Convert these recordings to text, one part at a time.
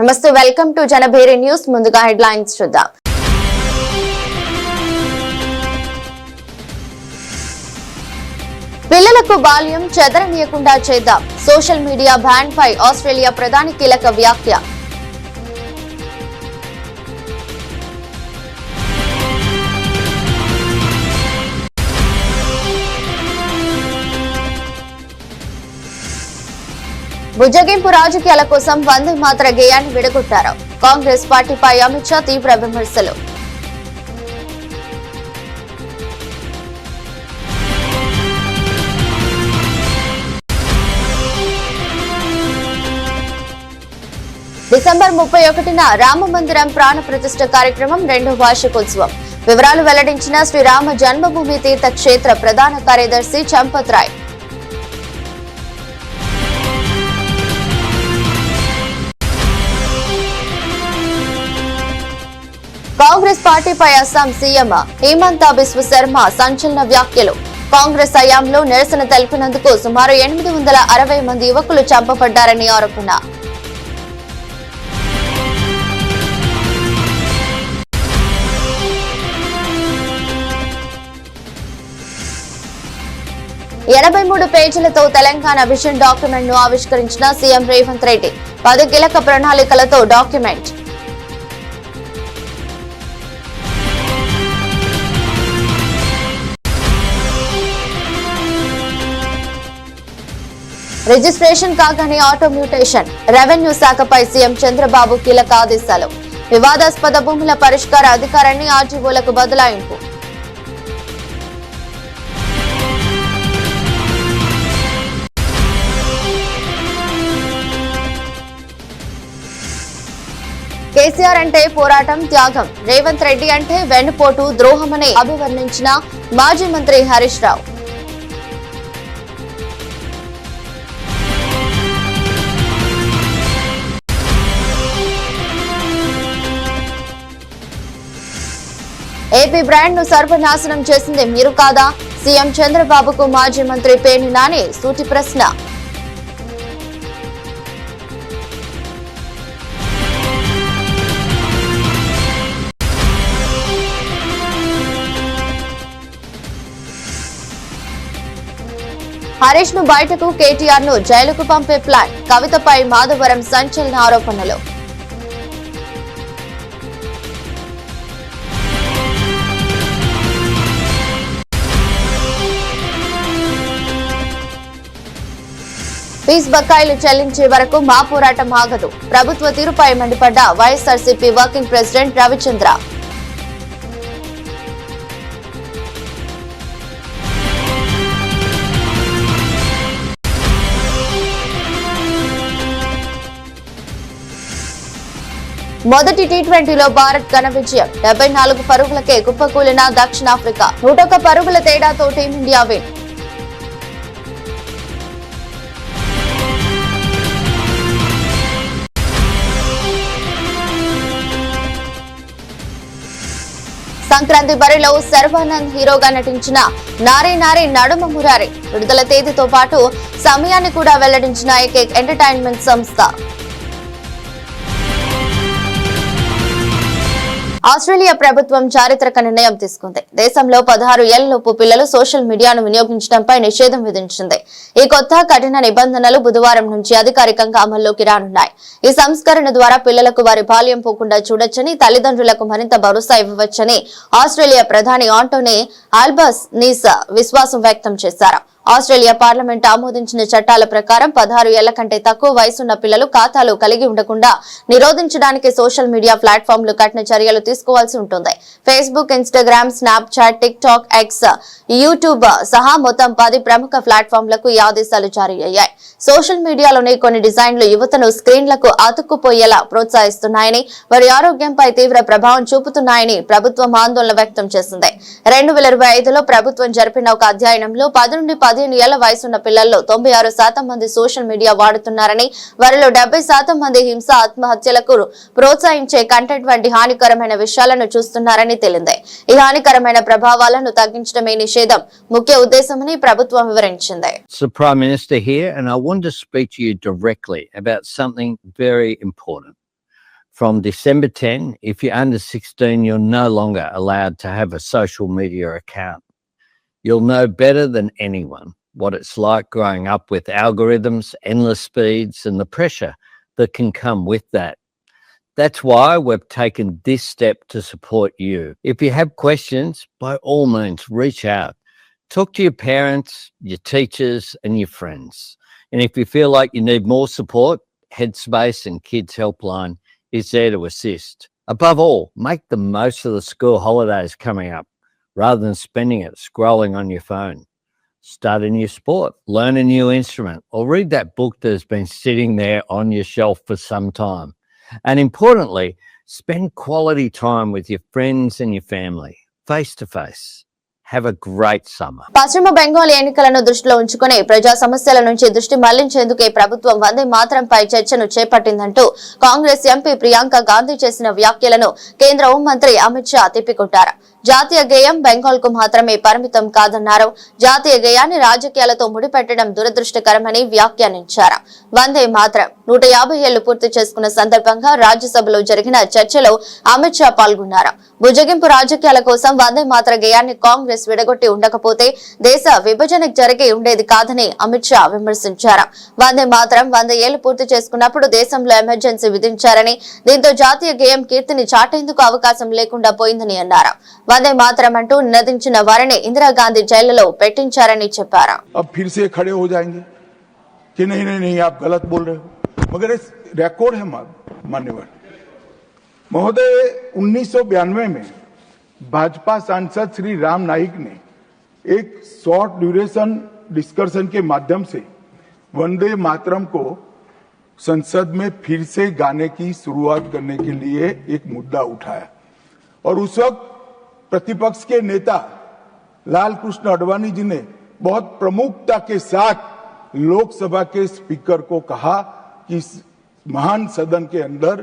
నమస్తే, welcome to Janabheri news. ముందుగా headlines చూద్దాం. పిల్లలకు బాల్యం చెదరనీయకుండా చేద్దాం. సోషల్ మీడియా బ్యాన్ పై ఆస్ట్రేలియా ప్రధాని కీలక వ్యాఖ్య. బుజ్జగింపు రాజకీయాల కోసం వందే మాతర గేయాన్ని విడగొట్టారు. కాంగ్రెస్ పార్టీపై అమిత్ షా తీవ్ర విమర్శలు. డిసెంబర్ 31న రామ మందిరం ప్రాణ ప్రతిష్ఠ కార్యక్రమం 2వ వార్షికోత్సవం. వివరాలు వెల్లడించిన శ్రీరామ జన్మభూమి తీర్థ క్షేత్ర ప్రధాన కార్యదర్శి చంపత్ రాయ్. కాంగ్రెస్ పార్టీపై అస్సాం సీఎం హిమంతా బిశ్వ శర్మ సంచలన వ్యాఖ్యలు. కాంగ్రెస్ హయాంలో నిరసన తెలిపినందుకు సుమారు 860 మంది యువకులు చంపబడ్డారని ఆరోపణ. ఎనభై 3 పేజీలతో తెలంగాణ విజన్ డాక్యుమెంట్ ను ఆవిష్కరించిన సీఎం రేవంత్ రెడ్డి. 10 కీలక ప్రణాళికలతో డాక్యుమెంట్. రిజిస్ట్రేషన్ కాగానే ఆటో మ్యూటేషన్. రెవెన్యూ శాఖపై సీఎం చంద్రబాబు కీలక ఆదేశాలు. వివాదాస్పద భూముల పరిష్కార అధికారాన్ని ఆర్టీఓలకు బదలాయింపు. కేసీఆర్ అంటే పోరాటం, త్యాగం. రేవంత్ రెడ్డి అంటే వెన్నుపోటు, ద్రోహమని అభివర్ణించిన మాజీ మంత్రి హరీష్ రావు. ఏపీ బ్రాండ్ ను సర్వనాశనం చేసింది మీరు కాదా? సీఎం చంద్రబాబుకు మాజీ మంత్రి పేర్ని నాని సూటి ప్రశ్న. హరీష్ ను బయటకు, కేటీఆర్ ను జైలుకు పంపే ప్లాన్. కవితపై మాధవరం సంచలన ఆరోపణలు. ఫీజు బకాయిలు చెల్లించే వరకు మా పోరాటం ఆగదు. ప్రభుత్వ తీరుపై మండిపడ్డ వైఎస్ఆర్సీపీ వర్కింగ్ ప్రెసిడెంట్ రవిచంద్ర. మొదటి టీ20లో భారత్ ఘన విజయం. 74 పరుగులకే కుప్పకూలిన దక్షిణాఫ్రికా. 101 పరుగుల తేడాతో టీమిండియా విన్. సంక్రాంతి బరిలో శర్వానంద్ హీరోగా నటించిన నారీ నారీ నడుమ మురారి విడుదల తేదీతో పాటు సమయాన్ని కూడా వెల్లడించిన ఏకైక్ ఎంటర్టైన్మెంట్ సంస్థ. ఆస్ట్రేలియా ప్రభుత్వం చారిత్రక నిర్ణయం తీసుకుంది. దేశంలో 16 ఏళ్లలోపు పిల్లలు సోషల్ మీడియాను వినియోగించడంపై నిషేధం విధించింది. ఈ కొత్త కఠిన నిబంధనలు బుధవారం నుంచి అధికారికంగా అమల్లోకి రానున్నాయి. ఈ సంస్కరణ ద్వారా పిల్లలకు వారి బాల్యం పోకుండా చూడొచ్చని, తల్లిదండ్రులకు మరింత భరోసా ఇవ్వవచ్చని ఆస్ట్రేలియా ప్రధాని ఆంటోనీ ఆల్బనీస్ విశ్వాసం వ్యక్తం చేశారు. ఆస్ట్రేలియా పార్లమెంట్ ఆమోదించిన చట్టాల ప్రకారం 16 ఏళ్ల కంటే తక్కువ వయసున్న పిల్లలు ఖాతాలు కలిగి ఉండకుండా నిరోధించడానికి సోషల్ మీడియా ప్లాట్ఫామ్లు కఠిన చర్యలు తీసుకోవాల్సి ఉంటుంది. Facebook, Instagram, Snapchat, tick talk, X, YouTube సహా మొత్తం 10 ప్రముఖ ప్లాట్ఫామ్లకు ఈ ఆదేశాలు జారీ అయ్యాయి. సోషల్ మీడియాలోని కొన్ని డిజైన్లు యువతను స్క్రీన్లకు అతుక్కుపోయేలా ప్రోత్సహిస్తున్నాయని, వారి ఆరోగ్యంపై తీవ్ర ప్రభావం చూపుతున్నాయని ప్రభుత్వం ఆందోళన వ్యక్తం చేసింది. 2025లో ప్రభుత్వం జరిపిన ఒక అధ్యయనంలో 10 నుండి 15 ఏళ్ల వయసున్న పిల్లల్లో 96% మంది సోషల్ మీడియా వాడుతున్నారని, వారిలో 70% మంది హింస, ఆత్మహత్యలకు ప్రోత్సహించే కంటెంట్ వంటి హానికరమైన విషయాలను చూస్తున్నారని తెలింది. ఈ హానికరమైన ప్రభావాలను తగ్గించడమే నిషేధం ముఖ్య ఉద్దేశమని ప్రభుత్వం వివరించింది. The Prime Minister here, and I want to speak to you directly about something very important. From December 10, if you're under 16, you're no longer allowed to have a social media account. You'll know better than anyone what it's like growing up with algorithms, endless speeds, and the pressure that can come with that. That's why we've taken this step to support you. If you have questions, by all means, reach out. Talk to your parents, your teachers, and your friends. And if you feel like you need more support, Headspace and Kids Helpline is there to assist. Above all, make the most of the school holidays coming up rather than spending it scrolling on your phone. Start a new sport, learn a new instrument, or read that book that has been sitting there on your shelf for some time. And importantly, spend quality time with your friends and your family, face to face. Have a great summer. పశ్చిమ బెంగాల్ ఎన్నికలను దృష్టిలో ఉంచుకుని ప్రజా సమస్యల నుంచి దృష్టి మళ్లించేందుకే ప్రభుత్వం వందే మాతరంపై చర్చను చేపట్టిందంటూ కాంగ్రెస్ ఎంపీ ప్రియాంక గాంధీ చేసిన వ్యాఖ్యలను కేంద్ర హోంమంత్రి అమిత్ షా తిప్పికొట్టారు. జాతీయ గేయం బెంగాల్ కు మాత్రమే పరిమితం కాదన్నారు. జాతీయ గేయాన్ని రాజకీయాలతో ముడిపెట్టడం దురదృష్టకరమని వ్యాఖ్యానించారు. వందే మాతరం 150 ఏళ్లు పూర్తి చేసుకున్న సందర్భంగా రాజ్యసభలో జరిగిన చర్చలో అమిత్ షా పాల్గొన్నారు. భుజగింపు రాజకీయాల కోసం వందే మాతర గేయాన్ని కాంగ్రెస్ విడగొట్టి ఉండకపోతే దేశ విభజన జరిగి ఉండేది కాదని అమిత్ షా విమర్శించారు. వందే మాతరం 100 ఏళ్లు పూర్తి చేసుకున్నప్పుడు దేశంలో ఎమర్జెన్సీ విధించారని, దీంతో జాతీయ గేయం కీర్తిని చాటేందుకు అవకాశం లేకుండా పోయిందని అన్నారు. వందే మాతరం అంటూ నినదించిన వారిని ఇందిరాగాంధీ జైలులో పెట్టించారని చెప్పారు. अब फिर से खड़े हो जाएंगे कि नहीं नहीं नहीं आप गलत बोल रहे हो, मगर इस रिकॉर्ड है मान्यवर महोदय। 1992 में भाजपा सांसद श्री राम नाईक ने एक शॉर्ट ड्यूरेशन डिस्कशन के माध्यम से वंदे मातरम को संसद में फिर से गाने की शुरुआत करने के लिए एक मुद्दा उठाया और उस वक्त प्रतिपक्ष के नेता लाल कृष्ण आडवाणी जी ने बहुत प्रमुखता के साथ लोकसभा के स्पीकर को कहा कि इस महान सदन के अंदर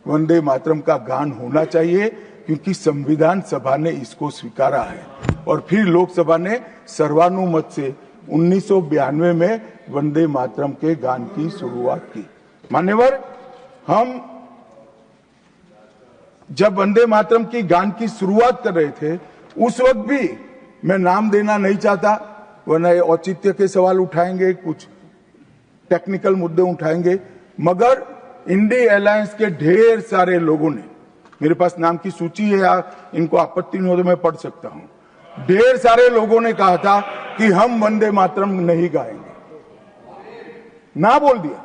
वंदे मातरम का गान होना चाहिए, क्योंकि संविधान सभा ने इसको स्वीकारा है। और फिर लोकसभा ने सर्वानुमत से 1992 में वंदे मातरम के गान की शुरुआत की। मान्यवर, हम जब वंदे मातरम की गान की शुरुआत कर रहे थे उस वक्त भी, मैं नाम देना नहीं चाहता वरना औचित्य के सवाल उठाएंगे, कुछ टेक्निकल मुद्दे उठाएंगे, मगर इंडी अलायंस के ढेर सारे लोगों ने, मेरे पास नाम की सूची है, इनको आपत्ति नहीं हो तो मैं पढ़ सकता हूं, ढेर सारे लोगों ने कहा था कि हम वंदे मातरम नहीं गाएंगे, ना बोल दिया।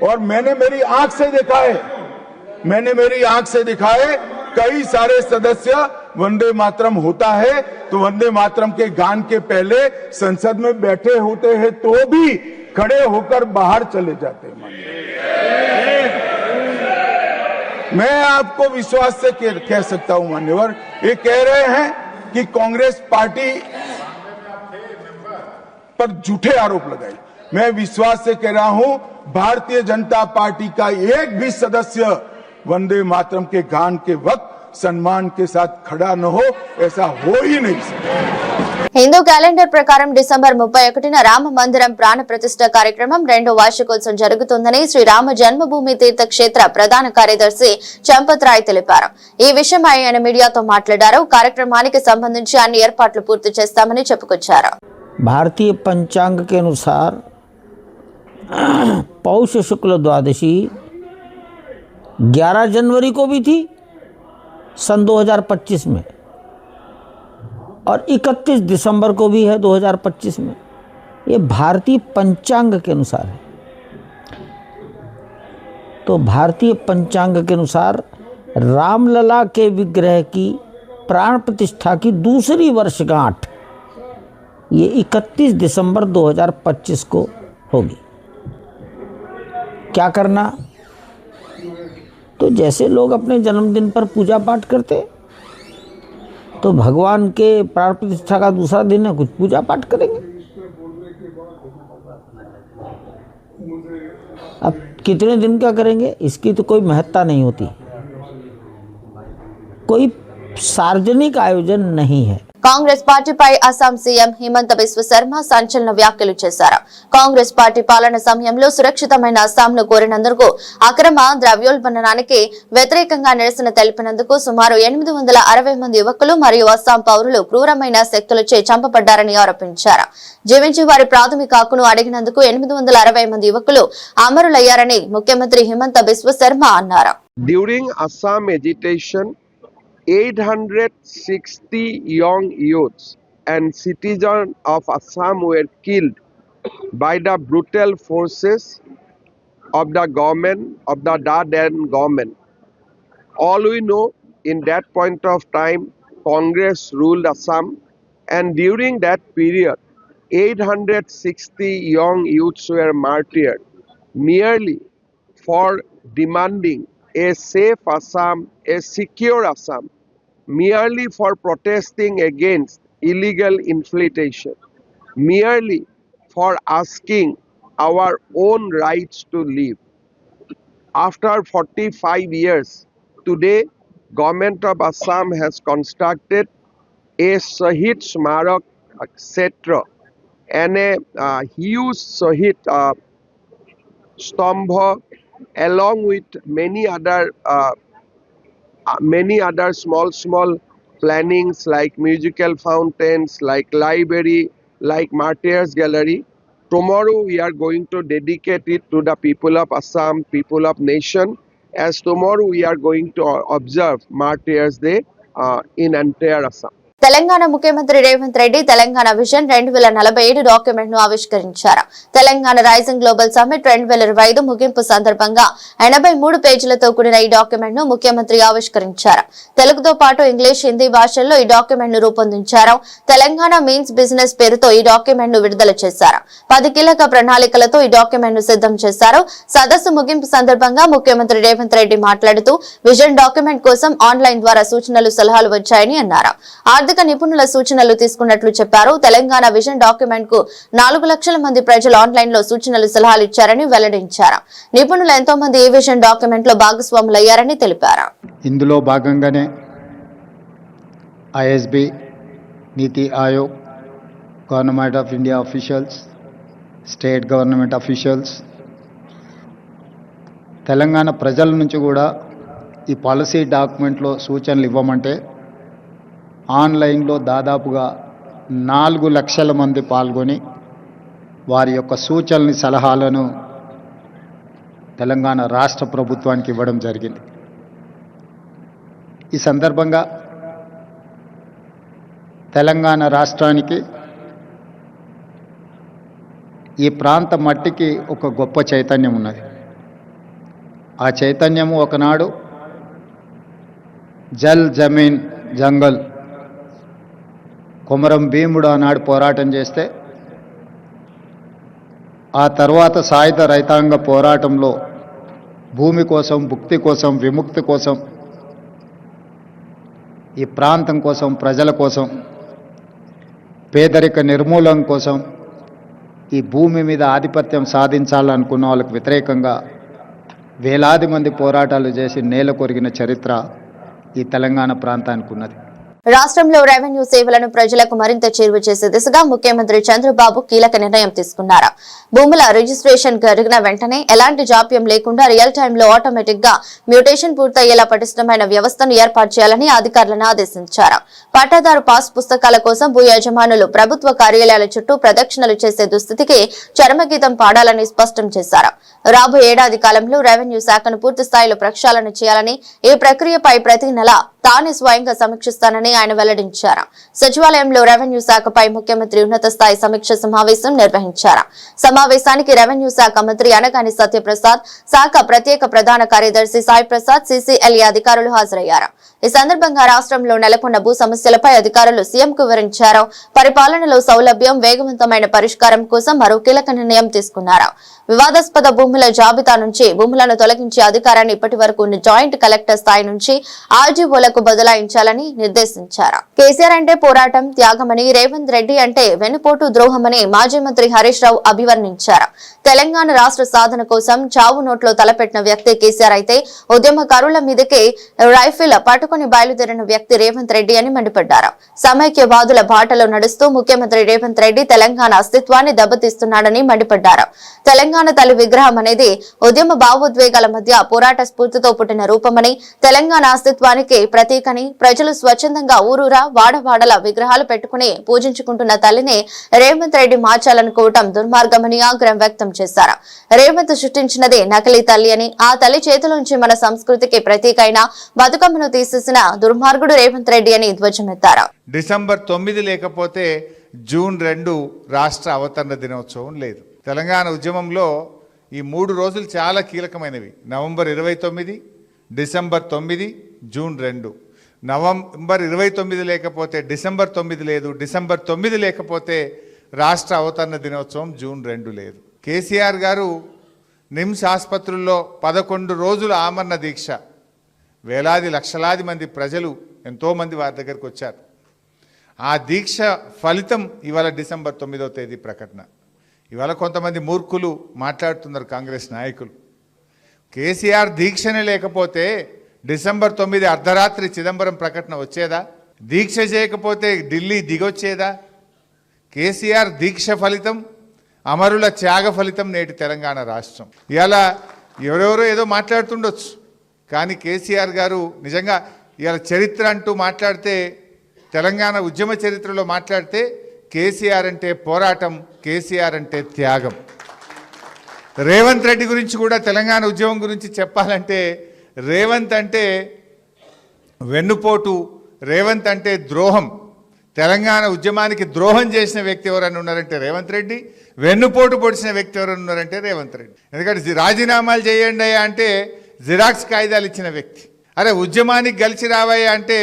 और मैंने मेरी आंख से देखा है कई सारे सदस्य वंदे मातरम होता है तो वंदे मातरम के गान के पहले संसद में बैठे होते हैं तो भी खड़े होकर बाहर चले जाते हैं। मैं आपको विश्वास से कह सकता हूं मान्यवर, ये कह रहे हैं कि कांग्रेस पार्टी पर झूठे आरोप लगाए। मैं विश्वास से कह रहा हूं, भारतीय जनता पार्टी का एक भी सदस्य वंदे मातरम के गान के वक्त सम्मान के साथ खड़ा न हो, ऐसा हो ही नहीं सकता। హిందూ క్యాలెండర్ ప్రకారం డిసెంబర్ 31న రామ మందిరం ప్రాణ ప్రతిష్ఠ కార్యక్రమం 2వ వార్షికోత్సవం జరుగుతుందని శ్రీరామ జన్మభూమి తీర్థ క్షేత్ర ప్రధాన కార్యదర్శి చంపత్ రాయ్ తెలిపారు. ఈ విషయమై ఆయన మీడియాతో మాట్లాడారు. కార్యక్రమానికి సంబంధించి అన్ని ఏర్పాట్లు పూర్తి చేస్తామని చెప్పుకొచ్చారు. भारतीय पंचांग के अनुसार पौष शुक्ल द्वादशी 11 जनवरी को भी थी सन 2025 में और 31 दिसंबर को भी है 2025 में। ये भारतीय पंचांग के अनुसार है। तो भारतीय पंचांग के अनुसार रामलला के विग्रह की प्राण प्रतिष्ठा की दूसरी वर्षगांठ ये 31 दिसंबर 2025 को होगी। क्या करना? तो जैसे लोग अपने जन्मदिन पर पूजा पाठ करते तो भगवान के प्राण प्रतिष्ठा का दूसरा दिन है, कुछ पूजा पाठ करेंगे। अब कितने दिन का करेंगे इसकी तो कोई महत्ता नहीं होती, कोई सार्वजनिक आयोजन नहीं है। కాంగ్రెస్ పార్టీపై అస్సాం సీఎం హిమంత బిశ్వ శర్మ సంచలన వ్యాఖ్యలు చేశారు. కాంగ్రెస్ పార్టీ పాలన సమయంలో సురక్షితమైన అస్సాంను కోరినందుకు అక్రమ ద్రవ్యోల్బణానికి వ్యతిరేకంగా నిరసన తెలిపినందుకు సుమారు 860 మంది యువకులు మరియు అస్సాం పౌరులు క్రూరమైన శక్తులచే చంపబడ్డారని ఆరోపించారు. జీవించి వారి ప్రాథమిక హక్కును అడిగినందుకు 860 మంది యువకులు అమరులయ్యారని ముఖ్యమంత్రి హిమంత బిశ్వ శర్మ అన్నారు. During Assam agitation, 860 young youths and citizens of Assam were killed by the brutal forces of the government, of the Daden government. All we know, in that point of time, Congress ruled Assam, and during that period, 860 young youths were martyred merely for demanding a safe Assam, a secure Assam, merely for protesting against illegal infiltration, merely for asking our own rights to live. After 45 years, today, Government of Assam has constructed a Shahid Smarak Setra and a huge Shahid Stambha, along with many other small plannings like musical fountains, like library, like martyrs gallery. Tomorrow we are going to dedicate it to the people of Assam, people of nation, as tomorrow we are going to observe Martyrs Day in entire Assam. Telangana ముఖ్యమంత్రి Revanth Reddy Telangana vision 2047 document ను ఆవిష్కరించారు. Telangana rising global summit 2025 ముగింపు సందర్భంగా 83 పేజీలతో కూడిన ఈ document ను ముఖ్యమంత్రి ఆవిష్కరించారు. తెలుగుతో పాటు ఇంగ్లీష్, హిందీ భాషల్లో ఈ డాక్యుమెంట్ ను రూపొందించారు. తెలంగాణ మీన్స్ బిజినెస్ పేరుతో ఈ డాక్యుమెంట్ ను విడుదల చేశారు. 10 కీలక ప్రణాళికలతో ఈ డాక్యుమెంట్ ను సిద్ధం చేశారు. సదస్సు ముగింపు సందర్భంగా ముఖ్యమంత్రి రేవంత్ రెడ్డి మాట్లాడుతూ విజన్ డాక్యుమెంట్ కోసం ఆన్లైన్ ద్వారా సూచనలు, సలహాలు వచ్చాయని అన్నారు. ఆర్థిక నిపుణుల సూచనలు తీసుకున్నట్లు చెప్పారు. తెలంగాణ విజన్ డాక్యుమెంట్ కు 4 లక్షల మంది ప్రజలు ఆన్లైన్ లో సూచనలు, సలహాలు ఇచ్చారని వెల్లడించారు. నిపుణులు ఎంతో మంది ఈ విజన్ డాక్యుమెంట్ లో భాగస్వాములయ్యారని తెలిపారు. ఇందులో భాగంగానే ISB, NITI Aayog, government of India officials, state government officials, Telangana ప్రజల నుంచి కూడా ఈ పాలసీ డాక్యుమెంట్లో సూచనలు ఇవ్వమంటే ఆన్లైన్లో దాదాపుగా 4 లక్షల మంది పాల్గొని వారి యొక్క సూచనని, సలహాలను తెలంగాణ రాష్ట్ర ప్రభుత్వానికి ఇవ్వడం జరిగింది. ఈ సందర్భంగా తెలంగాణ రాష్ట్రానికి, ఈ ప్రాంత మట్టికి ఒక గొప్ప చైతన్యం ఉన్నది. ఆ చైతన్యము ఒకనాడు జల్, జమీన్, జంగల్, కొమరం భీముడు ఆనాడు పోరాటం చేస్తే ఆ తర్వాత సాయుధ రైతాంగ పోరాటంలో భూమి కోసం, భుక్తి కోసం, విముక్తి కోసం, ఈ ప్రాంతం కోసం, ప్రజల కోసం, పేదరిక నిర్మూలన కోసం, ఈ భూమి మీద ఆధిపత్యం సాధించాలనుకున్న వాళ్ళకు వ్యతిరేకంగా వేలాది మంది పోరాటాలు చేసి నేల కొరిగిన చరిత్ర ఈ తెలంగాణ ప్రాంతానికి ఉన్నది. రాష్ట్రంలో రెవెన్యూ సేవలను ప్రజలకు మరింత చేరువ చేసే దిశగా ముఖ్యమంత్రి చంద్రబాబు కీలక నిర్ణయం తీసుకున్నారు. భూముల రిజిస్ట్రేషన్ జరిగిన వెంటనే ఎలాంటి జాప్యం లేకుండా రియల్ టైంలో ఆటోమేటిక్ గా మ్యూటేషన్ పూర్తయ్యేలా పటిష్టమైన వ్యవస్థను ఏర్పాటు చేయాలని అధికారులను ఆదేశించారు. పట్టాదారు పాస్ పుస్తకాల కోసం భూ యజమానులు ప్రభుత్వ కార్యాలయాల చుట్టూ ప్రదక్షిణలు చేసే దుస్థితికి చరమగీతం పాడాలని స్పష్టం చేశారు. రాబోయే ఏడాది కాలంలో రెవెన్యూ శాఖను పూర్తి స్థాయిలో ప్రక్షాళన చేయాలని, ఈ ప్రక్రియపై ప్రతి నెల తానే స్వయంగా సమీక్షిస్తానని ఆయన వెల్లడించారు. సచివాలయంలో రెవెన్యూ శాఖపై ముఖ్యమంత్రి ఉన్నత స్థాయి సమీక్ష సమావేశం నిర్వహించారు. సమావేశానికి రెవెన్యూ శాఖ మంత్రి అనగాని సత్యప్రసాద్, శాఖ ప్రత్యేక ప్రధాన కార్యదర్శి సాయి ప్రసాద్, సిసిఎల్ఏ అధికారులు హాజరయ్యారు. ఈ సందర్భంగా రాష్ట్రంలో నెలకొన్న భూ సమస్యలపై అధికారులు సీఎంకు వివరించారు. పరిపాలనలో సౌలభ్యం, వేగవంతమైన పరిష్కారం కోసం మరో కీలక నిర్ణయం తీసుకున్నారు. వివాదాస్పద భూముల జాబితా నుంచి భూములను తొలగించే అధికారాన్ని ఇప్పటి వరకు జాయింట్ కలెక్టర్ స్థాయి నుంచి ఆర్జీఓలకు బదలాయించాలని నిర్దేశించారు. కేసీఆర్ అంటే పోరాటం, త్యాగమని, రేవంత్ రెడ్డి అంటే వెన్నుపోటు ద్రోహమని మాజీ మంత్రి హరీష్ రావు అభివర్ణించారు. తెలంగాణ రాష్ట్ర సాధన కోసం చావు నోట్లో తలపెట్టిన వ్యక్తి కేసీఆర్ అయితే ఉద్యమకారుల మీదకే రైఫిల్ పట్టుకుని బయలుదేరిన వ్యక్తి రేవంత్ రెడ్డి అని మండిపడ్డారు. సమైక్యవాదుల బాటలో నడుస్తూ ముఖ్యమంత్రి రేవంత్ రెడ్డి తెలంగాణ అస్తిత్వాన్ని దెబ్బతీస్తున్నాడని మండిపడ్డారు. తెలంగాణ తల్లి విగ్రహం అనేది ఉద్యమ భావోద్వేగాల మధ్య పోరాట స్ఫూర్తితో పుట్టిన రూపమని, తెలంగాణ అస్తిత్వానికి ప్రతీకని, ప్రజలు స్వచ్ఛందంగా ఊరూరా వాడవాడల విగ్రహాలు పెట్టుకుని పూజించుకుంటున్న తల్లిని రేవంత్ రెడ్డి మార్చాలనుకోవటం దుర్మార్గమని ఆగ్రహం వ్యక్తం చేశారు. రేవంత్ సృష్టించినది నకిలీ తల్లి అని, ఆ తల్లి చేతిలోంచి మన సంస్కృతికి ప్రతీక అయిన బతుకమ్మను తీసేసిన దుర్మార్గుడు రేవంత్ రెడ్డి అని ధ్వజమెత్తారు. డిసెంబర్ 9 లేకపోతే జూన్ 2 రాష్ట్ర అవతరణ దినోత్సవం లేదు. తెలంగాణ ఉద్యమంలో ఈ 3 రోజులు చాలా కీలకమైనవి. November 29, December 9, June 2. నవంబర్ 29 లేకపోతే డిసెంబర్ 9 లేదు, డిసెంబర్ 9 లేకపోతే రాష్ట్ర అవతరణ దినోత్సవం జూన్ 2 లేదు. కేసీఆర్ గారు నిమ్స్ ఆసుపత్రుల్లో 11 రోజుల ఆమరణ దీక్ష, వేలాది లక్షలాది మంది ప్రజలు ఎంతోమంది వారి దగ్గరికి వచ్చారు. ఆ దీక్ష ఫలితం ఇవాళ డిసెంబర్ 9వ తేదీ ప్రకటన. ఇవాళ కొంతమంది మూర్ఖులు మాట్లాడుతున్నారు కాంగ్రెస్ నాయకులు. కేసీఆర్ దీక్షనే లేకపోతే డిసెంబర్ 9 అర్ధరాత్రి చిదంబరం ప్రకటన వచ్చేదా? దీక్ష చేయకపోతే ఢిల్లీ దిగొచ్చేదా? కేసీఆర్ దీక్ష ఫలితం, అమరుల త్యాగ ఫలితం నేటి తెలంగాణ రాష్ట్రం. ఇవాళ ఎవరెవరో ఏదో మాట్లాడుతుండొచ్చు, కానీ కేసీఆర్ గారు నిజంగా ఇవాళ చరిత్ర అంటూ మాట్లాడితే, తెలంగాణ ఉద్యమ చరిత్రలో మాట్లాడితే కేసీఆర్ అంటే పోరాటం, కేసీఆర్ అంటే త్యాగం. రేవంత్ రెడ్డి గురించి కూడా తెలంగాణ ఉద్యమం గురించి చెప్పాలంటే, రేవంత్ అంటే వెన్నుపోటు, రేవంత్ అంటే ద్రోహం. తెలంగాణ ఉద్యమానికి ద్రోహం చేసిన వ్యక్తి ఎవరన్నా ఉన్నారంటే రేవంత్ రెడ్డి, వెన్నుపోటు పొడిచిన వ్యక్తి ఎవరన్నా ఉన్నారంటే రేవంత్ రెడ్డి. ఎందుకంటే రాజీనామాలు చేయండి అంటే జిరాక్స్ కాగితాలు ఇచ్చిన వ్యక్తి. అరే ఉద్యమానికి గెలిచి రావయ్యా అంటే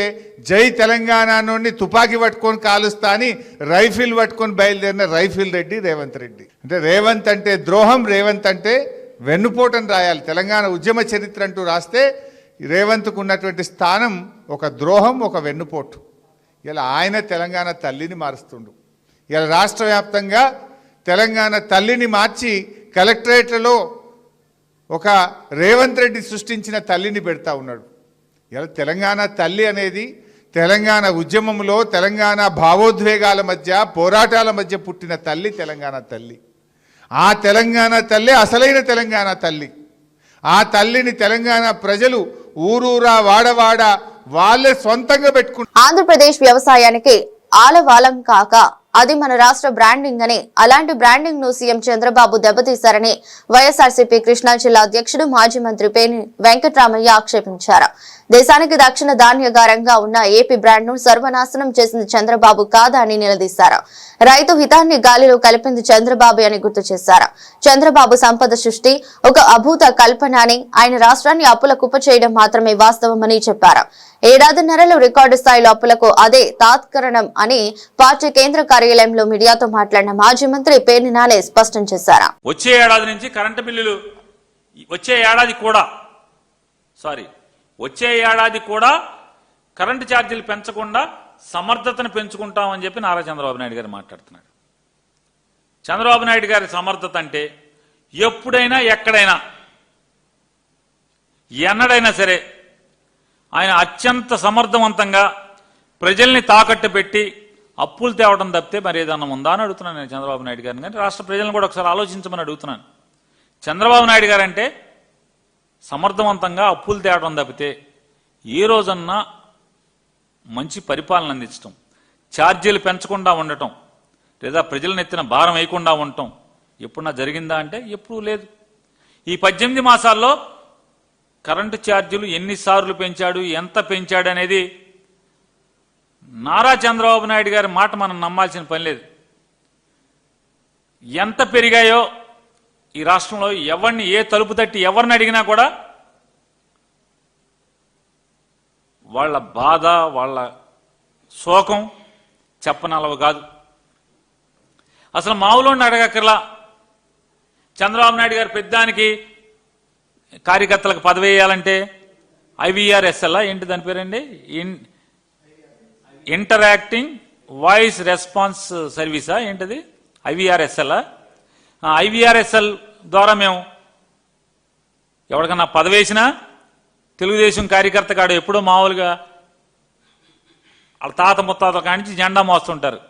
జై తెలంగాణ నుండి తుపాకీ పట్టుకొని కాలుస్తా అని రైఫిల్ పట్టుకొని బయలుదేరిన రైఫిల్ రెడ్డి రేవంత్ రెడ్డి. అంటే రేవంత్ అంటే ద్రోహం, రేవంత్ అంటే వెన్నుపోటని రాయాలి. తెలంగాణ ఉద్యమ చరిత్ర అంటూ రాస్తే రేవంత్కు ఉన్నటువంటి స్థానం ఒక ద్రోహం, ఒక వెన్నుపోటు. ఇలా ఆయన తెలంగాణ తల్లిని మారుస్తుండు. ఇలా రాష్ట్ర వ్యాప్తంగా తెలంగాణ తల్లిని మార్చి కలెక్టరేట్లలో ఒక రేవంత్ రెడ్డి సృష్టించిన తల్లిని పెడతా ఉన్నాడు. ఇలా తెలంగాణ తల్లి అనేది తెలంగాణ ఉద్యమంలో తెలంగాణ భావోద్వేగాల మధ్య, పోరాటాల మధ్య పుట్టిన తల్లి తెలంగాణ తల్లి. ఆ తెలంగాణ తల్లి అసలైన తెలంగాణ తల్లి. ఆ తల్లిని తెలంగాణ ప్రజలు ఊరూరా వాడవాడ వాళ్ళే సొంతంగా పెట్టుకుంటారు. ఆంధ్రప్రదేశ్ వ్యవసాయానికి ఆలవాలం కాక అది మన రాష్ట్ర బ్రాండింగ్ అని, అలాంటి బ్రాండింగ్ ను సీఎం చంద్రబాబు దెబ్బతీశారని వైఎస్ఆర్సీపీ కృష్ణా జిల్లా అధ్యక్షుడు మాజీ మంత్రి పేర్ని వెంకట్రామయ్య ఆక్షేపించారు. దేశానికి దక్షిణ ధాన్యగారంగా ఉన్న ఏపీ బ్రాండ్ ను సర్వనాశనం చేసింది చంద్రబాబు కాదా అని నిలదీశారు. రైతు హితాన్ని గాలిలో కలిపింది చంద్రబాబు అని గుర్తు చేశారు. చంద్రబాబు సంపద సృష్టి ఒక అభూత కల్పన అని, ఆయన రాష్ట్రాన్ని అప్పుల కుప్ప చేయడం మాత్రమే వాస్తవమని చెప్పారు. ఏడాదిన్నరలో రికార్డు స్థాయిలో అప్పులకు అదే తాత్కరణం అని పార్టీ కేంద్ర కార్యాలయంలో మీడియాతో మాట్లాడిన మాజీ మంత్రి పేర్ని నాని స్పష్టం చేశారు. వచ్చే ఏడాది నుంచి కరెంటు బిల్లులు వచ్చే ఏడాది కూడా కరెంటు ఛార్జీలు పెంచకుండా సమర్థతను పెంచుకుంటామని చెప్పి నారా చంద్రబాబు నాయుడు గారు మాట్లాడుతున్నాడు. చంద్రబాబు నాయుడు గారి సమర్థత అంటే ఎప్పుడైనా, ఎక్కడైనా, ఎన్నడైనా సరే ఆయన అత్యంత సమర్థవంతంగా ప్రజల్ని తాకట్టు పెట్టి అప్పులు తేవడం తప్పితే మరి ఏదన్నా ఉందా అని అడుగుతున్నాను నేను చంద్రబాబు నాయుడు గారిని. కానీ రాష్ట్ర ప్రజలను కూడా ఒకసారి ఆలోచించమని అడుగుతున్నాను. చంద్రబాబు నాయుడు గారు అంటే సమర్థవంతంగా అప్పులు తేవడం తప్పితే ఏ రోజన్నా మంచి పరిపాలన అందించడం, ఛార్జీలు పెంచకుండా ఉండటం, లేదా ప్రజలను ఎత్తిన భారం వేయకుండా ఉండటం ఎప్పుడన్నా జరిగిందా అంటే ఎప్పుడూ లేదు. ఈ 18 మాసాల్లో కరెంటు ఛార్జీలు ఎన్నిసార్లు పెంచాడు, ఎంత పెంచాడు అనేది నారా చంద్రబాబు నాయుడు గారి మాట మనం నమ్మాల్సిన పని లేదు. ఎంత పెరిగాయో ఈ రాష్ట్రంలో ఎవరిని ఏ తలుపు తట్టి ఎవరిని అడిగినా కూడా వాళ్ళ బాధ, వాళ్ళ శోకం చెప్పనలవు కాదు. అసలు మావులోని అడగక్కర్లా, చంద్రబాబు నాయుడు గారు పెద్దానికి కార్యకర్తలకు పదవి వేయాలంటే IVRSL ఏంటి దాని పేరండి, ఇంటరాక్టింగ్ వాయిస్ రెస్పాన్స్ సర్వీసా ఏంటిది, IVRSL. IVRSL ద్వారా మేము ఎవరికన్నా పదవి వేసినా తెలుగుదేశం కార్యకర్త కాడు ఎప్పుడో మామూలుగా వాళ్ళ తాత ముత్తాతల కానించి జెండా మోస్తుంటారు,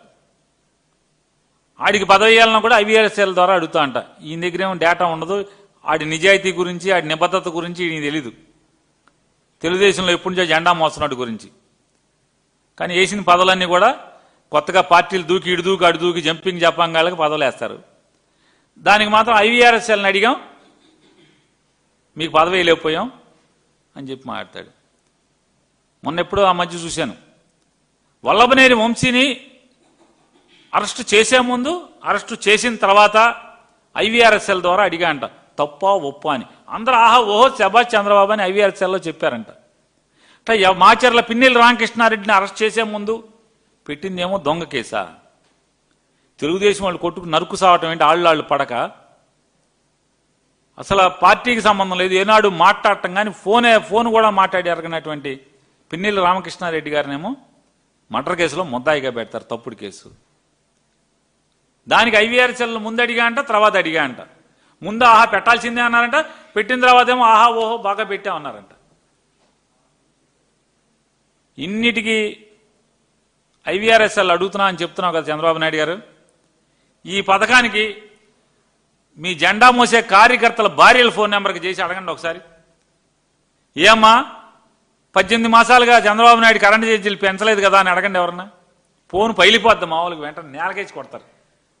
ఆడికి పదవి వేయాలన్నా కూడా IVRSL ద్వారా అడుగుతా అంట. ఈయన దగ్గర ఏమో డేటా ఉండదు, ఆడి నిజాయితీ గురించి ఆడి నిబద్ధత గురించి ఈయన తెలీదు, తెలుగుదేశంలో ఎప్పటి నుంచో జెండా మోస్తున్నాడు గురించి. కానీ వేసిన పదవులన్నీ కూడా కొత్తగా పార్టీలు దూకి ఇడు దూకి అడు దూకి జంపింగ్ జపాంగాళ్ళకి పదవులు వేస్తారు. దానికి మాత్రం IVRSLని అడిగాం, మీకు పదవి లేకపోయాం అని చెప్పి మాట్లాడతాడు. మొన్న ఎప్పుడో ఆ మధ్య చూశాను, వల్లభనేని వంశీని అరెస్టు చేసే ముందు అరెస్టు చేసిన తర్వాత IVRSL ద్వారా అడిగా అంట, తప్ప ఒప్ప అని. అందరూ ఆహా ఓహో శభాష్ చంద్రబాబు అని IVRSLలో చెప్పారంట. మాచర్ల పిన్నెల్లి రామకృష్ణారెడ్డిని అరెస్ట్ చేసే ముందు పెట్టిందేమో దొంగ కేసా, తెలుగుదేశం వాళ్ళు కొట్టుకు నరుకు సావటం ఏంటి, ఆళ్ళు పడక, అసలు పార్టీకి సంబంధం లేదు, ఏనాడు మాట్లాడటం కానీ ఫోన్ కూడా మాట్లాడి అరగనటువంటి పిన్నెల్లి రామకృష్ణారెడ్డి గారినేమో మర్డర్ కేసులో ముద్దాయిగా పెడతారు, తప్పుడు కేసు. దానికి IVRSL ముందు అడిగా అంట, తర్వాత అడిగా అంట. ముందు ఆహా పెట్టాల్సిందే అన్నారంట, పెట్టిన తర్వాత ఏమో ఆహా ఓహో బాగా పెట్టామన్నారంట. ఇన్నిటికీ IVRSL అడుగుతున్నా అని చెప్తున్నావు కదా చంద్రబాబు నాయుడు గారు. ఈ పథకానికి మీ జెండా మోసే కార్యకర్తల భార్యల ఫోన్ నెంబర్కి చేసి అడగండి ఒకసారి. ఏమ్మా 18 మాసాలుగా చంద్రబాబు నాయుడు కరెంటు ఛార్జీలు పెంచలేదు కదా అని అడగండి ఎవరన్నా. ఫోన్ పైలిపోద్ది మామూలుగా, వెంటనే నేలకేసి కొడతారు.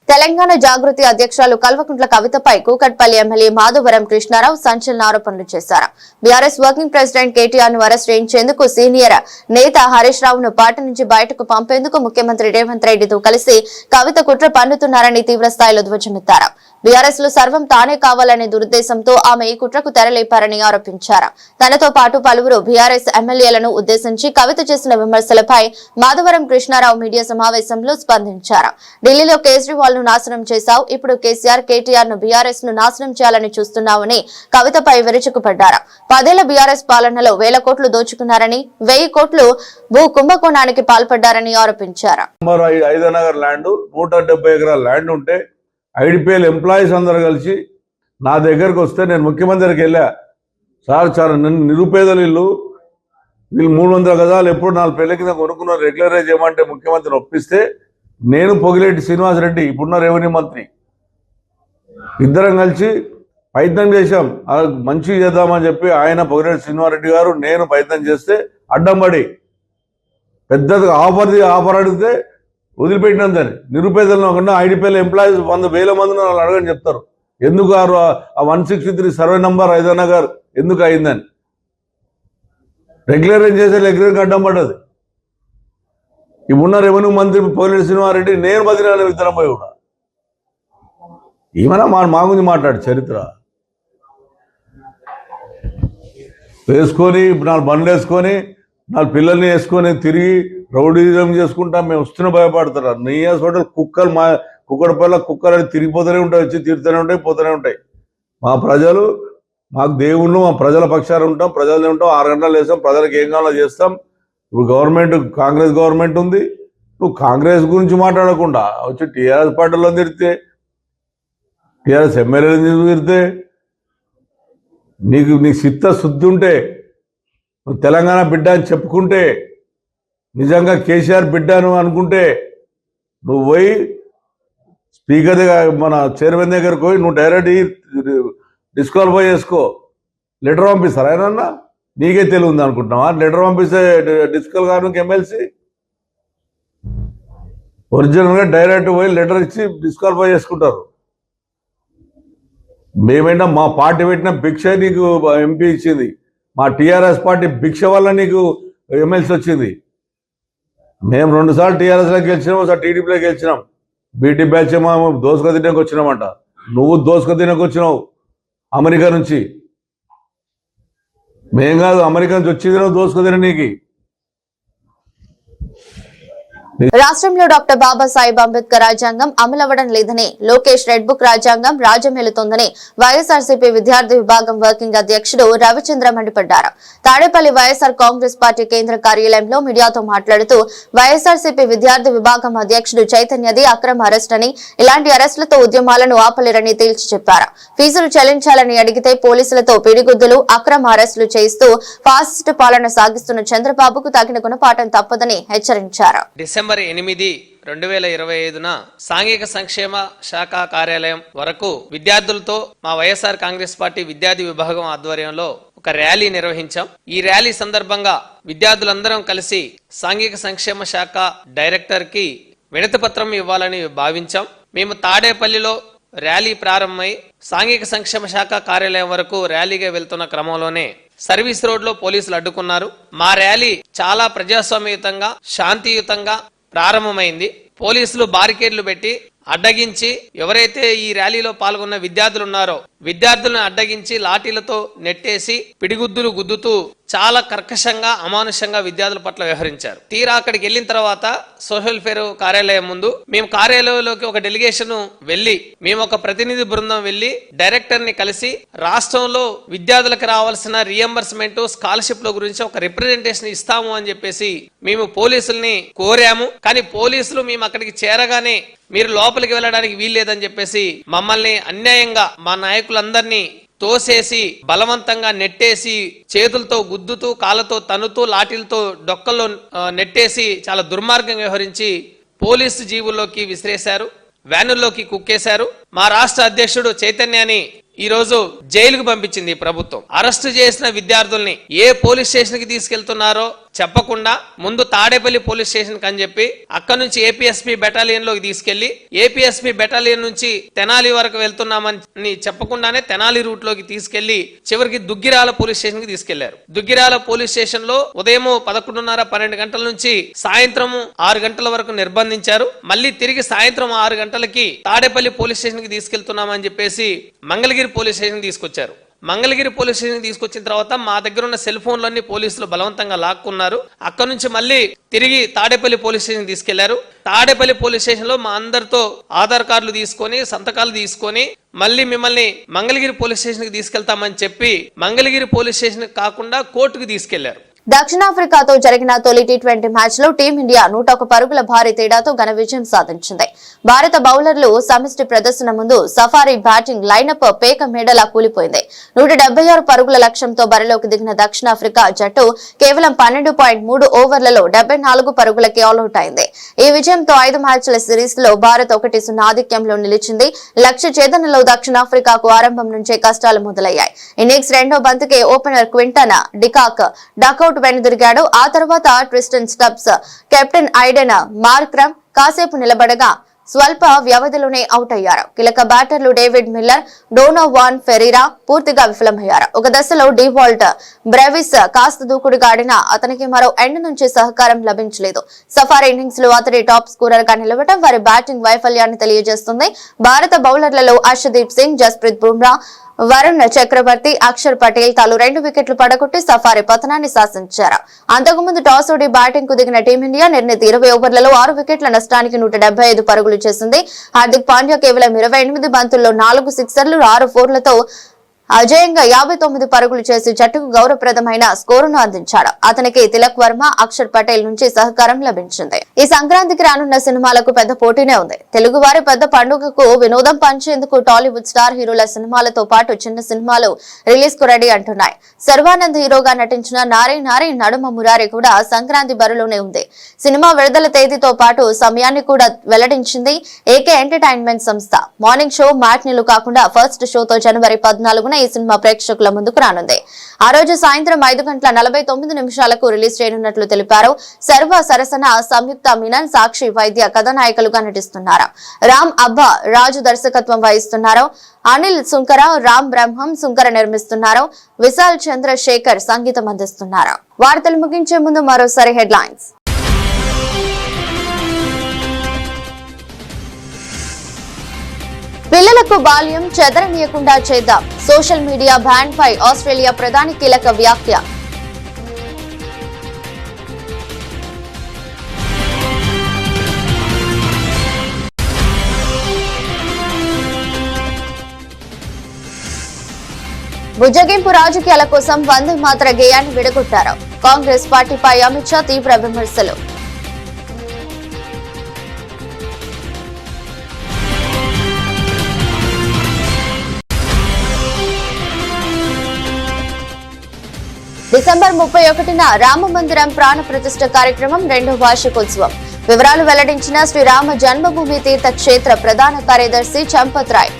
తెలంగాణ జాగృతి అధ్యక్షురాలు కల్వకుంట్ల కవితపై కూకట్పల్లి ఎమ్మెల్యే మాధవరం కృష్ణారావు సంచలన ఆరోపణలు చేశారు. బీఆర్ఎస్ వర్కింగ్ ప్రెసిడెంట్ కేటీఆర్ ను అరెస్ట్ చేయించేందుకు సీనియర్ నేత హరీష్ రావును పార్టీ నుంచి బయటకు పంపేందుకు ముఖ్యమంత్రి రేవంత్ రెడ్డితో కలిసి కవిత కుట్ర పన్నుతున్నారని తీవ్రస్థాయిలో ధ్వజమెత్తారు. బీఆర్ఎస్ లో సర్వం తానే కావాలనే దురుద్దేశంతో ఆమె ఈ కుట్రకు తెరలేపారని ఆరోపించారు. తనతో పాటు పలువురు బీఆర్ఎస్ ఎమ్మెల్యేలను ఉద్దేశించి కవిత చేసిన విమర్శలపై మాధవరం కృష్ణారావు మీడియా సమావేశంలో స్పందించారు. ఢిల్లీలో కేజ్రీవాల్ ను నాశనం చేశావు, ఇప్పుడు కేసీఆర్ కేటీఆర్ ను బీఆర్ఎస్ ను నాశనం చేయాలని చూస్తున్నావని కవితపై విరుచుకుపడ్డారు. 10 ఏళ్ల బీఆర్ఎస్ పాలనలో 1000 కోట్లు దోచుకున్నారని, 1000 కోట్లు భూ కుంభకోణానికి పాల్పడ్డారని ఆరోపించారు. 5 నగర్ ల్యాండ్ 170 ఎకరాల ల్యాండ్ ఉంటే IDPL ఎంప్లాయీస్ అందరూ కలిసి నా దగ్గరకు వస్తే నేను ముఖ్యమంత్రికి వెళ్ళా, సార్ చాలా నిరుపేదలు ఇల్లు వీళ్ళు 300 గజాలు ఎప్పుడు 4 పెళ్లి కింద కొనుక్కున్నారు, రెగ్యులరైజ్ చేయమంటే ముఖ్యమంత్రిని ఒప్పిస్తే నేను పొగిలేటి శ్రీనివాసరెడ్డి ఇప్పుడున్న రెవెన్యూ మంత్రి ఇద్దరం కలిసి ప్రయత్నం చేశాం, మంచి చేద్దామని చెప్పి ఆయన పొగిలేటి శ్రీనివాసరెడ్డి గారు నేను ప్రయత్నం చేస్తే అడ్డం పడి పెద్దగా ఆఫర్ అడిగితే వదిలిపెట్టినందని. నిరుపేదలను కాకుండా IDPL ఎంప్లాయీస్ 100,000 మందిని వాళ్ళు అడగని చెప్తారు ఎందుకు ఆ 163 సర్వే నంబర్ 5 నగర్ ఎందుకు అయిందని. రెగ్యులరైజ్ చేసే రెగ్యులర్గా అడ్డం పడ్డది. ఇప్పుడున్న రెవెన్యూ మంత్రి పొగిలేటి శ్రీనివాసరెడ్డి నేను బదిలీ ఇద్దరం పోయి కూడా ఏమైనా మా గురించి మాట్లాడు చరిత్ర వేసుకొని 4 బండ్లు వేసుకొని 4 పిల్లల్ని వేసుకొని తిరిగి రౌడీజం చేసుకుంటా మేము వస్తున్న భయపడతారు. నెయ్యి హోటల్ కుక్కలు కుక్కడపల్ల కుక్కలు అని తిరిగిపోతూనే ఉంటాయి, వచ్చి తీరుతూనే ఉంటాయి, పోతూనే ఉంటాయి. మా ప్రజలు మాకు దేవుళ్ళు, మా ప్రజల పక్షాలు ఉంటాం, ప్రజలనే ఉంటాం. 6 గంటలు వేస్తాం, ప్రజలకు ఏం కావాలో చేస్తాం. ఇప్పుడు గవర్నమెంట్ కాంగ్రెస్ గవర్నమెంట్ ఉంది, నువ్వు కాంగ్రెస్ గురించి మాట్లాడకుండా వచ్చి TRS పార్టీలో తిరిగితే TRS ఎమ్మెల్యేలు తిరిగితే నీ చిత్తశుద్ధి ఉంటే నువ్వు తెలంగాణ బిడ్డ అని చెప్పుకుంటే నిజంగా కేసీఆర్ బిడ్డను అనుకుంటే నువ్వు పోయి స్పీకర్ దగ్గర మన చైర్మన్ దగ్గరకు పోయి నువ్వు డైరెక్ట్ డిస్క్వాలిఫై చేసుకో. లెటర్ పంపిస్తారా ఆయన? నీకే తెలివి ఉంది అనుకుంటున్నావా? లెటర్ పంపిస్తే డిస్క్వాల్ గారు ఎమ్మెల్సీ ఒరిజినల్గా డైరెక్ట్ పోయి లెటర్ ఇచ్చి డిస్క్వాలిఫై చేసుకుంటారు. మేమేంటా మా పార్టీ పెట్టిన భిక్ష నీకు MP ఇచ్చింది, మా TRS పార్టీ భిక్ష వల్ల నీకు ఎమ్మెల్సీ వచ్చింది. మేము 2 సార్లు TRSలోకి గెలిచినాం, ఒకసారి TDPలోకి గెలిచినాం. బీటీ బ్యాచ్ దోసుక తినకు వచ్చినామంట, నువ్వు దోసుక తినకు వచ్చినావు అమెరికా నుంచి. మేం కాదు, అమెరికా నుంచి వచ్చింది నువ్వు దోసుక తిన. నీకు రాష్ట్రంలో డాక్టర్ బాబాసాహెబ్ అంబేద్కర్ రాజ్యాంగం అమలవ్వడం లేదని, లోకేష్ రెడ్ బుక్ రాజ్యాంగం రాజ్యమేలుతోందని వైఎస్ఆర్సీపీ విద్యార్థి విభాగం వర్కింగ్ అధ్యక్షుడు రవిచంద్ర మండిపడ్డారు. తాడేపల్లి వైఎస్ఆర్ కాంగ్రెస్ పార్టీ కేంద్ర కార్యాలయంలో మీడియాతో మాట్లాడుతూ వైఎస్ఆర్సీపీ విద్యార్థి విభాగం అధ్యక్షుడు చైతన్యది అక్రమ అరెస్ట్ అని, ఇలాంటి అరెస్టులతో ఉద్యమాలను ఆపలేరని తేల్చి చెప్పారు. ఫీజులు చెల్లించాలని అడిగితే పోలీసులతో పిడిగుద్దులు, అక్రమ అరెస్టులు చేయిస్తూ ఫాసిస్టు పాలన సాగిస్తున్న చంద్రబాబుకు తగిన గుణపాఠం తప్పదని హెచ్చరించారు. డిసెంబర్ 8, 2025న సాంఘిక సంక్షేమ శాఖ కార్యాలయం వరకు విద్యార్థులతో మా వైఎస్ఆర్ కాంగ్రెస్ పార్టీ విద్యార్థి విభాగం ఆధ్వర్యంలో ఒక ర్యాలీ నిర్వహించాం. ఈ ర్యాలీ సందర్భంగా విద్యార్థులందరం కలిసి సాంఘిక సంక్షేమ శాఖ డైరెక్టర్ కి వినతి పత్రం ఇవ్వాలని భావించాం. మేము తాడేపల్లిలో ర్యాలీ ప్రారంభమై సాంఘిక సంక్షేమ శాఖ కార్యాలయం వరకు ర్యాలీగా వెళ్తున్న క్రమంలోనే సర్వీస్ రోడ్ లో పోలీసులు అడ్డుకున్నారు. మా ర్యాలీ చాలా ప్రజాస్వామ్యయుతంగా, శాంతియుతంగా ప్రారంభమైంది. పోలీసులు బారికేడ్లు పెట్టి అడ్డగించి ఎవరైతే ఈ ర్యాలీలో పాల్గొన్న విద్యార్థులు ఉన్నారో విద్యార్థులను అడ్డగించి లాఠీలతో నెట్టేసి పిడిగుద్దులు గుద్దుతూ చాలా కర్కశంగా, అమానుషంగా విద్యార్థుల పట్ల వ్యవహరించారు. తీరా అక్కడికి వెళ్ళిన తర్వాత సోషల్ వెల్ఫేర్ కార్యాలయం ముందు మేము కార్యాలయంలోకి ఒక డెలిగేషన్ వెళ్లి, మేము ఒక ప్రతినిధి బృందం వెళ్లి డైరెక్టర్ ని కలిసి రాష్ట్రంలో విద్యార్థులకు రావాల్సిన రియంబర్స్మెంట్, స్కాలర్షిప్ల గురించి ఒక రిప్రజెంటేషన్ ఇస్తాము అని చెప్పేసి మేము పోలీసుల్ని కోరాము. కానీ పోలీసులు మేము అక్కడికి చేరగానే మీరు లోపలికి వెళ్ళడానికి వీల్లేదని చెప్పేసి మమ్మల్ని అన్యాయంగా మా నాయకులందరినీ తోసేసి బలవంతంగా నెట్టేసి చేతులతో గుద్దుతూ, కాళ్ళతో తన్నుతూ, లాఠీలతో డొక్కల్లో నెట్టేసి చాలా దుర్మార్గంగా వ్యవహరించి పోలీసు జీవుల్లోకి విసిరేశారు, వ్యానుల్లోకి కుక్కేశారు. మా రాష్ట్ర అధ్యక్షుడు చైతన్యాన్ని ఈ రోజు జైలుకు పంపించింది ప్రభుత్వం. అరెస్టు చేసిన విద్యార్థుల్ని ఏ పోలీస్ స్టేషన్ కి తీసుకెళ్తున్నారో చెప్పకుండా ముందు తాడేపల్లి పోలీస్ స్టేషన్ అని చెప్పి అక్కడ నుంచి ఏపీఎస్పీ బెటాలియన్ లోకి తీసుకెళ్లి ఏపీఎస్పీ బెటాలియన్ నుంచి తెనాలి వరకు వెళ్తున్నామని చెప్పకుండానే తెనాలి రూట్ లోకి తీసుకెళ్లి చివరికి దుగ్గిరాల పోలీస్ స్టేషన్ కి తీసుకెళ్లారు. దుగ్గిరాల పోలీస్ స్టేషన్ లో ఉదయం 11:30, 12 గంటల నుంచి సాయంత్రం 6 గంటల వరకు నిర్బంధించారు. మళ్ళీ తిరిగి సాయంత్రం 6 గంటలకి తాడేపల్లి పోలీస్ స్టేషన్ కి తీసుకెళ్తున్నామని చెప్పేసి మంగళగిరి పోలీస్ స్టేషన్ తీసుకొచ్చారు. మంగళగిరి పోలీస్ స్టేషన్ తీసుకొచ్చిన తర్వాత మా దగ్గర ఉన్న సెల్ ఫోన్లన్నీ పోలీసులు బలవంతంగా లాక్కున్నారు. అక్కడ నుంచి మళ్ళీ తిరిగి తాడేపల్లి పోలీస్ స్టేషన్ తీసుకెళ్లారు. తాడేపల్లి పోలీస్ స్టేషన్ లో మా అందరితో ఆధార్ కార్డులు తీసుకొని, సంతకాలు తీసుకొని మళ్ళీ మిమ్మల్ని మంగళగిరి పోలీస్ స్టేషన్ కి తీసుకెళ్తామని చెప్పి మంగళగిరి పోలీస్ స్టేషన్ కాకుండా కోర్టుకు తీసుకెళ్లారు. దక్షిణాఫ్రికాతో జరిగిన తొలి టీ20 మ్యాచ్ లో టీమిండియా 101 పరుగుల భారీ తేడాతో ఘన విజయం సాధించింది. భారత బౌలర్లు సమిష్టి ప్రదర్శన ముందు సఫారీ బ్యాటింగ్ లైనప్ పేక మేడలా కూలిపోయింది. 176 పరుగుల లక్ష్యంతో బరిలోకి దిగిన దక్షిణాఫ్రికా జట్టు కేవలం 12.3 ఓవర్లలో 74 పరుగులకి ఆల్అౌట్ అయింది. ఈ విజయంతో 5 మ్యాచ్ల సిరీస్ లో భారత్ 1-0 ఆధిక్యంలో నిలిచింది. లక్ష్య ఛేదనలో దక్షిణాఫ్రికాకు ఆరంభం నుంచే కష్టాలు మొదలయ్యాయి. ఇన్నింగ్స్ రెండో బంతికే ఓపెనర్ క్వింటన్ డికాక్ డకౌట్ వెనుదిరిగాడు. ఆ తర్వాత Tristan Stubbs, captain Aiden Markram కాసేపు నిలబడగా స్వల్ప వ్యవధిలోనే అవుట్ అయ్యారు. కీలక బ్యాటర్లు డేవిడ్ మిల్లర్, డోనోవాన్ ఫెరీరా పూర్తిగా విఫలమయ్యారు. ఒక దశలో డివాల్ట్ బ్రెవిస్ కాస్త దూకుడుగా ఆడినా అతనికి మరో ఎండ్ నుంచి సహకారం లభించలేదు. సఫారీ ఇన్నింగ్స్ లో అతడి టాప్ స్కోరర్ గా నిలవడం వారి బ్యాటింగ్ వైఫల్యాన్ని తెలియజేస్తుంది. భారత బౌలర్లలో హర్షదీప్ సింగ్, జస్ప్రీత్ బుమ్రా, వరుణ్ చక్రవర్తి, అక్షర్ పటేల్ తాలు 2 వికెట్లు పడగొట్టి సఫారీ పతనాన్ని శాసించారు. అంతకుముందు టాస్ ఓడి బ్యాటింగ్ కు దిగిన టీమిండియా నిర్ణీత 20 ఓవర్లలో 6 వికెట్ల నష్టానికి 175 పరుగులు చేసింది. హార్దిక్ పాండ్యా కేవలం 28 బంతుల్లో 4 సిక్సర్లు, 6 ఫోర్లతో అజేయంగా 59 పరుగులు చేసి జట్టుకు గౌరవప్రదమైన స్కోరును అందించాడు. అతనికి తిలక్ వర్మ, అక్షర్ పటేల్ నుంచి సహకారం లభించింది. ఈ సంక్రాంతికి రానున్న సినిమాలకు పెద్ద పోటీనే ఉంది. తెలుగు వారి పెద్ద పండుగకు వినోదం పంచేందుకు టాలీవుడ్ స్టార్ హీరోల సినిమాలతో పాటు చిన్న సినిమాలు రిలీజ్ కు రెడీ అంటున్నాయి. సర్వానంద్ హీరోగా నటించిన నారీ నారీ నడుమ మురారి కూడా సంక్రాంతి బరిలోనే ఉంది. సినిమా విడుదల తేదీతో పాటు సమయాన్ని కూడా వెల్లడించింది ఏకే ఎంటర్టైన్మెంట్ సంస్థ. మార్నింగ్ షో, మ్యాట్నీలు కాకుండా ఫస్ట్ షోతో జనవరి 14న ఈ సినిమా ప్రేక్షకుల ముందుకు రానుంది. ఆ రోజు సాయంత్రం 5:49 రిలీజ్ చేయనున్నట్లు తెలిపారు. సర్వ సరసన, సంయుక్త మీనన్, సాక్షి వైద్య కథానాయకులుగా నటిస్తున్నారు. రామ్ అబ్బా రాజు దర్శకత్వం వహిస్తున్నారు. అనిల్ సుంకర, రామ్ బ్రహ్మం సుంకర నిర్మిస్తున్నారు. విశాల్ చంద్రశేఖర్ సంగీతం అందిస్తున్నారు. వార్తలు ముగించే ముందు మరోసారి హెడ్లైన్స్. పిల్లలకు బాల్యం చెదరనీయకుండా చేద్దాం. సోషల్ మీడియా బ్యాన్ పై ఆస్ట్రేలియా ప్రధాని కీలక వ్యాఖ్య. బుజ్జగింపు రాజకీయాల కోసం వందే మాతర గేయాన్ని విడగొట్టారు. కాంగ్రెస్ పార్టీపై అమిత్ షా తీవ్ర విమర్శలు. డిసెంబర్ 31న రామ మందిరం ప్రాణ ప్రతిష్ఠ కార్యక్రమం 2వ వార్షికోత్సవం. వివరాలు వెల్లడించిన శ్రీరామ జన్మభూమి తీర్థ క్షేత్ర ప్రధాన కార్యదర్శి చంపత్ రాయ్.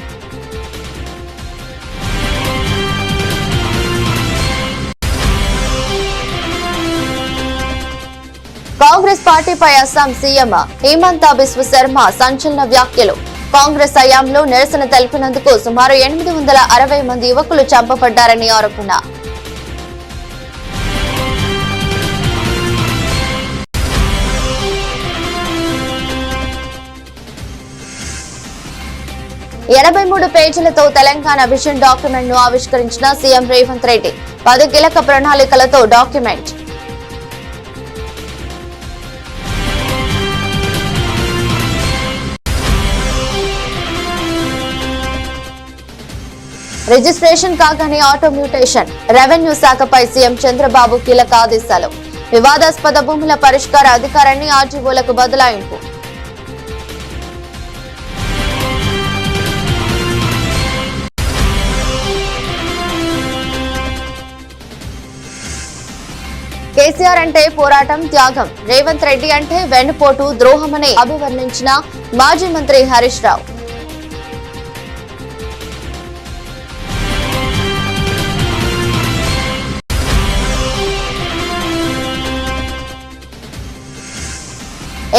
కాంగ్రెస్ పార్టీపై అస్సాం సీఎం హిమంత బిశ్వ శర్మ సంచలన వ్యాఖ్యలు. కాంగ్రెస్ హయాంలో నిరసన తెలిపినందుకు సుమారు 860 మంది యువకులు చంపబడ్డారని ఆరోపణ. ఎనభై 3 పేజీలతో తెలంగాణ విజన్ డాక్యుమెంట్ ను ఆవిష్కరించిన సీఎం రేవంత్ రెడ్డి. 10 కీలక ప్రణాళికలతో డాక్యుమెంట్. రిజిస్ట్రేషన్ కాగానే ఆటో మ్యూటేషన్. రెవెన్యూ శాఖపై సీఎం చంద్రబాబు కీలక ఆదేశాలు. వివాదాస్పద భూముల పరిష్కార అధికారాన్ని ఆర్టీఓలకు బదలాయింపు. కేసీఆర్ అంటే పోరాటం, త్యాగం. రేవంత్ రెడ్డి అంటే వెన్నుపోటు, ద్రోహమని అభివర్ణించిన మాజీ మంత్రి హరీష్ రావు.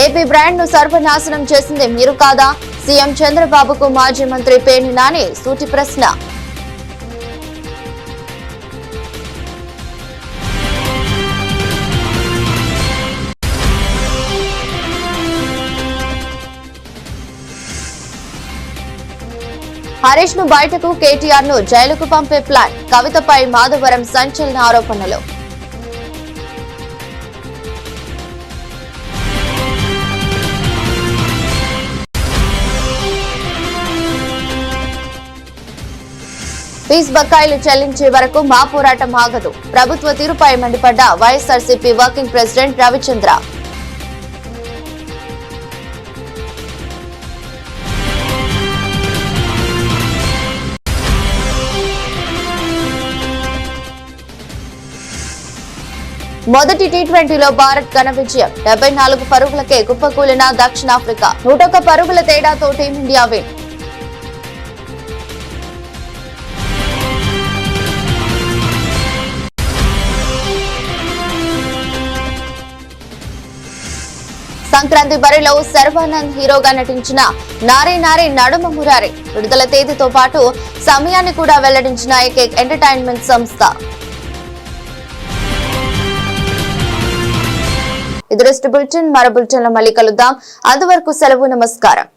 ఏపీ బ్రాండ్ ను సర్వనాశనం చేసింది మీరు కాదా? సీఎం చంద్రబాబుకు మాజీ మంత్రి పేర్ని నాని సూటి ప్రశ్న. హరీష్ ను బయటకు, కేటీఆర్ ను జైలుకు పంపే ప్లాన్. కవితపై మాధవరం సంచలన ఆరోపణలు. ఫీజు బకాయిలు చెల్లించే వరకు మా పోరాటం ఆగదు. ప్రభుత్వ తీరుపై మండిపడ్డ వైఎస్ఆర్సీపీ వర్కింగ్ ప్రెసిడెంట్ రవిచంద్ర. మొదటి టీ20లో భారత్ ఘన విజయం. 74 పరుగులకే కుప్పకూలిన దక్షిణాఫ్రికా. 101 పరుగుల తేడాతో టీమిండియా విన్. సంక్రాంతి బరిలో శర్వానంద్ హీరోగా నటించిన నారీ నారీ నడుమ మురారి విడుదల తేదీతో పాటు సమయాన్ని కూడా వెల్లడించిన ఏకైక ఎంటర్టైన్మెంట్ సంస్థ. ఇది బులెటిన్. మరో బులెటిన్లో మళ్ళీ కలుద్దాం. అంతవరకు సెలవు. నమస్కారం.